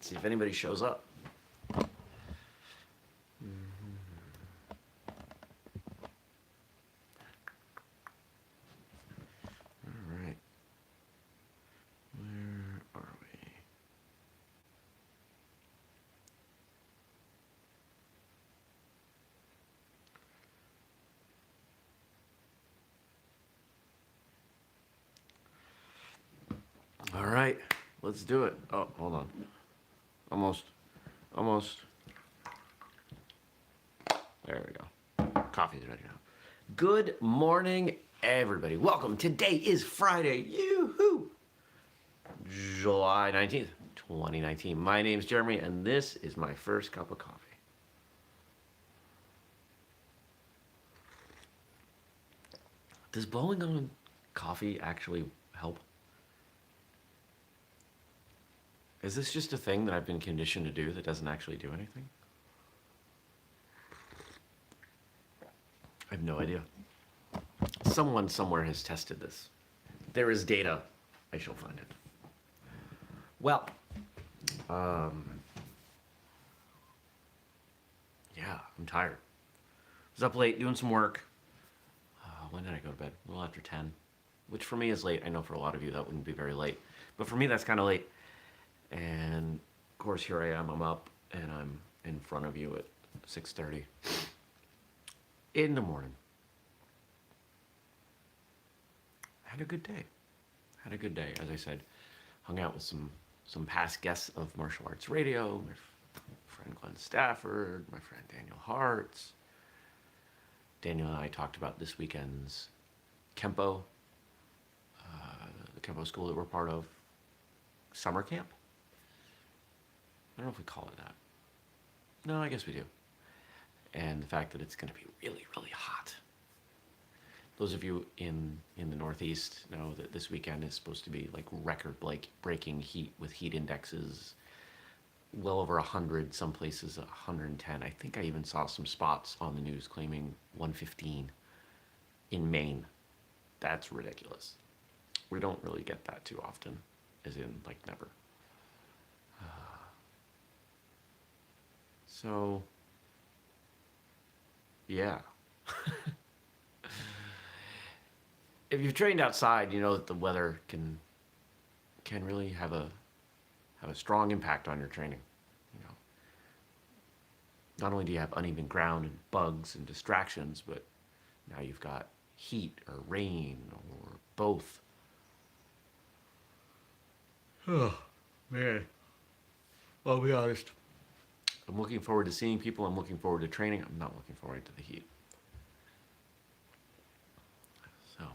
See if anybody shows up. All right. Where are we? All right, let's do it. Oh, hold on. Almost. There we go. Coffee's ready now. Good morning, everybody. Welcome. Today is Friday. Yoo-hoo! July 19th, 2019. My name's Jeremy, and this is my first cup of coffee. Does blowing on coffee actually help? Is this just a thing that I've been conditioned to do that doesn't actually do anything? I have no idea. Someone somewhere has tested this. There is data. I shall find it. Well, yeah, I'm tired. I was up late doing some work. When did I go to bed? A little after 10, which for me is late. I know for a lot of you that wouldn't be very late, but for me that's kind of late. And of course, here I am. I'm up and I'm in front of you at 6:30 in the morning. Had a good day. As I said, hung out with some past guests of Martial Arts Radio, my friend Glenn Stafford, my friend Daniel Hartz. Daniel and I talked about this weekend's Kempo, the Kempo school that we're part of, summer camp. I don't know if we call it that. No, I guess we do. And the fact that it's going to be really, really hot. Those of you in the Northeast know that this weekend is supposed to be like record-breaking heat with heat indexes well over 100, some places 110. I think I even saw some spots on the news claiming 115 in Maine. That's ridiculous. We don't really get that too often, as in like never. So, yeah. If you've trained outside, you know that the weather can really have a strong impact on your training. You know, not only do you have uneven ground and bugs and distractions, but now you've got heat or rain or both. Oh, man. I'll be honest. I'm looking forward to seeing people. I'm looking forward to training. I'm not looking forward to the heat. So,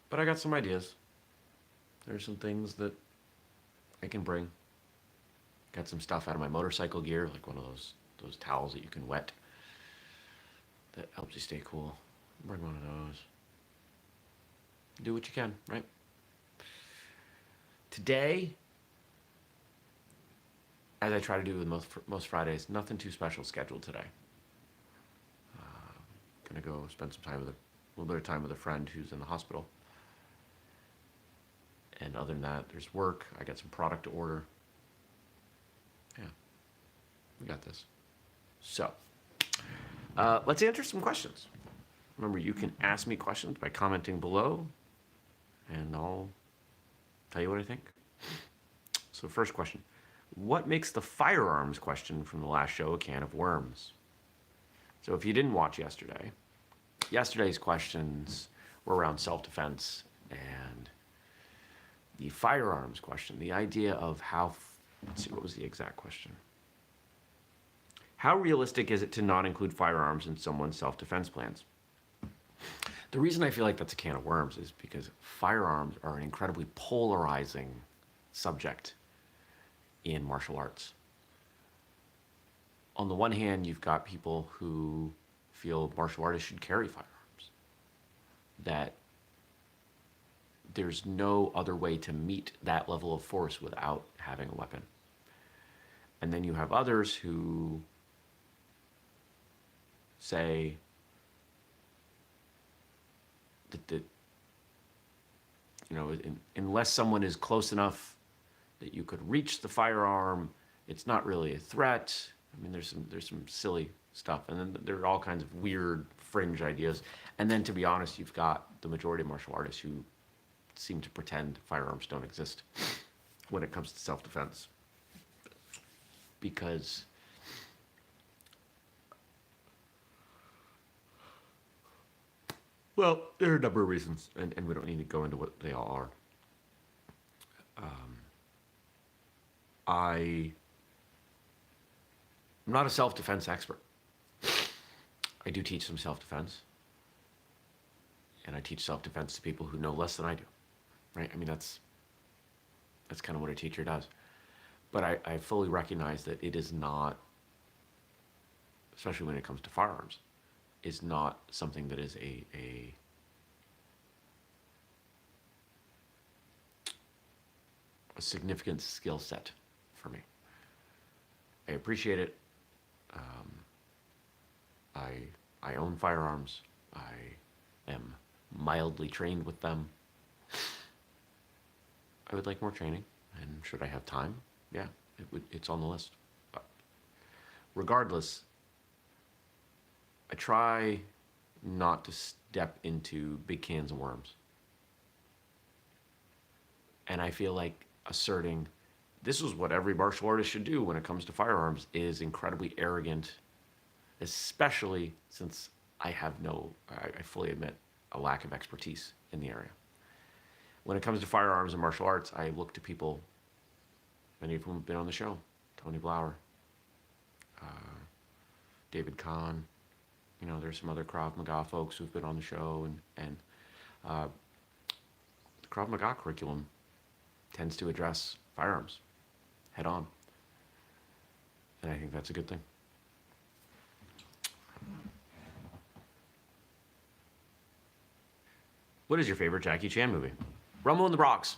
but I got some ideas. There's some things that I can bring. Got some stuff out of my motorcycle gear, like one of those towels that you can wet. That helps you stay cool. Bring one of those. Do what you can, right? Today, as I try to do with most Fridays, nothing too special scheduled today. Gonna go spend some time with a little bit of time with a friend who's in the hospital. And other than that, there's work. I got some product to order. Yeah, we got this. So, let's answer some questions. Remember, you can ask me questions by commenting below, and I'll tell you what I think. So, first question. What makes the firearms question from the last show a can of worms? So if you didn't watch yesterday's questions were around self-defense and the firearms question, the idea of how, let's see, what was the exact question? How realistic is it to not include firearms in someone's self-defense plans? The reason I feel like that's a can of worms is because firearms are an incredibly polarizing subject in martial arts. On the one hand, you've got people who feel martial artists should carry firearms, that there's no other way to meet that level of force without having a weapon. And then you have others who say that unless someone is close enough, that you could reach the firearm. It's not really a threat. I mean, there's some silly stuff, and then there are all kinds of weird fringe ideas. And then, to be honest, you've got the majority of martial artists who seem to pretend firearms don't exist when it comes to self-defense, because well, there are a number of reasons, and we don't need to go into what they all are. I'm not a self-defense expert. I do teach some self-defense, and I teach self-defense to people who know less than I do, right? I mean, that's kind of what a teacher does. But I fully recognize that it is not, especially when it comes to firearms, is not something that is a significant skill set for me. I appreciate it. Um, I own firearms. I am mildly trained with them. I would like more training, and should I have time, yeah, it's on the list. But regardless, I try not to step into big cans of worms. And I feel like asserting this is what every martial artist should do when it comes to firearms is incredibly arrogant, especially since I fully admit, a lack of expertise in the area. When it comes to firearms and martial arts, I look to people, many of whom have been on the show: Tony Blauer, David Kahn. You know, there's some other Krav Maga folks who've been on the show, and the Krav Maga curriculum tends to address firearms head on, and I think that's a good thing. What is your favorite Jackie Chan movie? Rumble in the Bronx,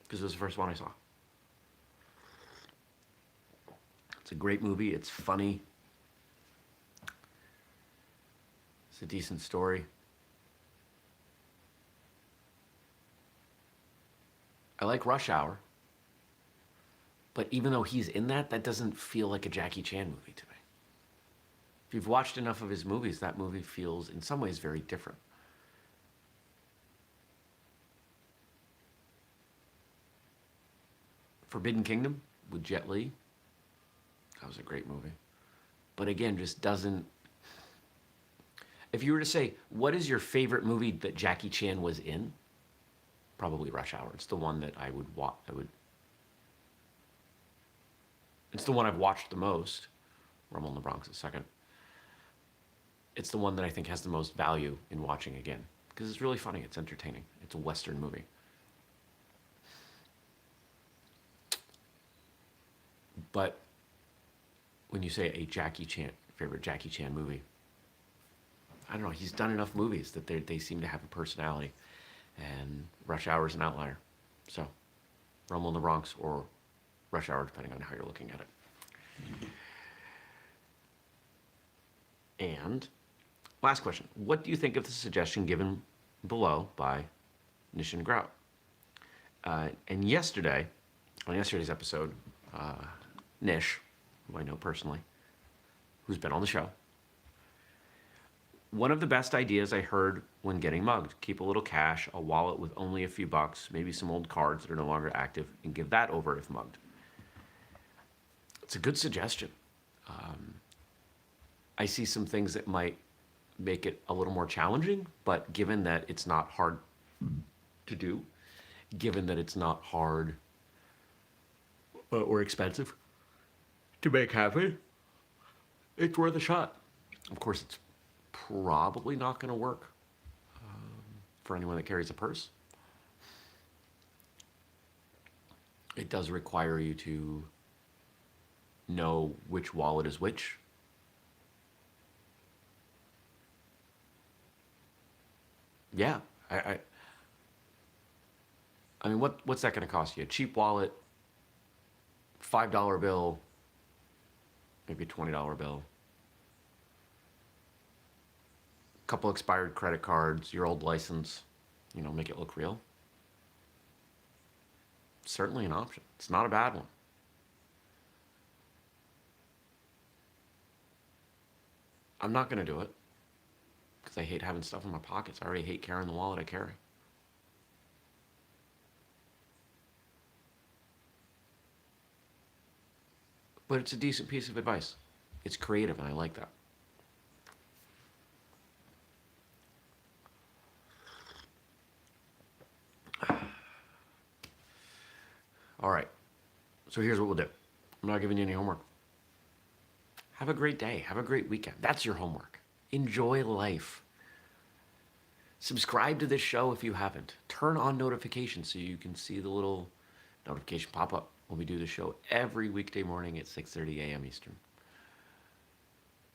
because it was the first one I saw. It's a great movie. It's funny. It's a decent story. I like Rush Hour, but even though he's in that, that doesn't feel like a Jackie Chan movie to me. If you've watched enough of his movies, that movie feels in some ways very different. Forbidden Kingdom with Jet Li, that was a great movie. But again, just doesn't... If you were to say, what is your favorite movie that Jackie Chan was in? Probably Rush Hour. It's the one that I would watch. It's the one I've watched the most. Rumble in the Bronx is second. It's the one that I think has the most value in watching again, because it's really funny. It's entertaining. It's a Western movie. But when you say a favorite Jackie Chan movie, I don't know. He's done enough movies that they seem to have a personality, and Rush Hour is an outlier. So, Rumble in the Bronx or Rush Hour, depending on how you're looking at it. And last question: what do you think of the suggestion given below by Nishan Grout? And on yesterday's episode, Nish, who I know personally, who's been on the show, one of the best ideas I heard when getting mugged: keep a little cash, a wallet with only a few bucks, maybe some old cards that are no longer active, and give that over if mugged. It's a good suggestion. I see some things that might make it a little more challenging, but given that it's not hard to do, given that it's not hard or expensive to make happen, it's worth a shot. Of course, it's probably not going to work for anyone that carries a purse. It does require you to know which wallet is which. Yeah, I mean, what's that going to cost you? A cheap wallet, $5 bill, maybe a $20 bill, a couple expired credit cards, your old license, make it look real. Certainly an option. It's not a bad one. I'm not going to do it because I hate having stuff in my pockets. I already hate carrying the wallet I carry. But it's a decent piece of advice. It's creative, and I like that. All right. So here's what we'll do. I'm not giving you any homework. Have a great day. Have a great weekend. That's your homework. Enjoy life. Subscribe to this show if you haven't. Turn on notifications so you can see the little notification pop up when we do the show every weekday morning at 6:30 a.m. Eastern.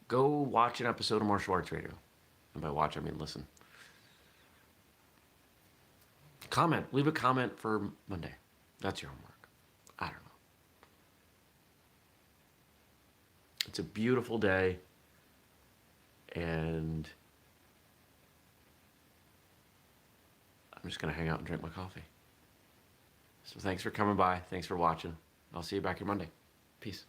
Go watch an episode of Martial Arts Radio. And by watch, I mean listen. Comment. Leave a comment for Monday. That's your homework. I don't know. It's a beautiful day. And I'm just going to hang out and drink my coffee. So thanks for coming by. Thanks for watching. I'll see you back here Monday. Peace.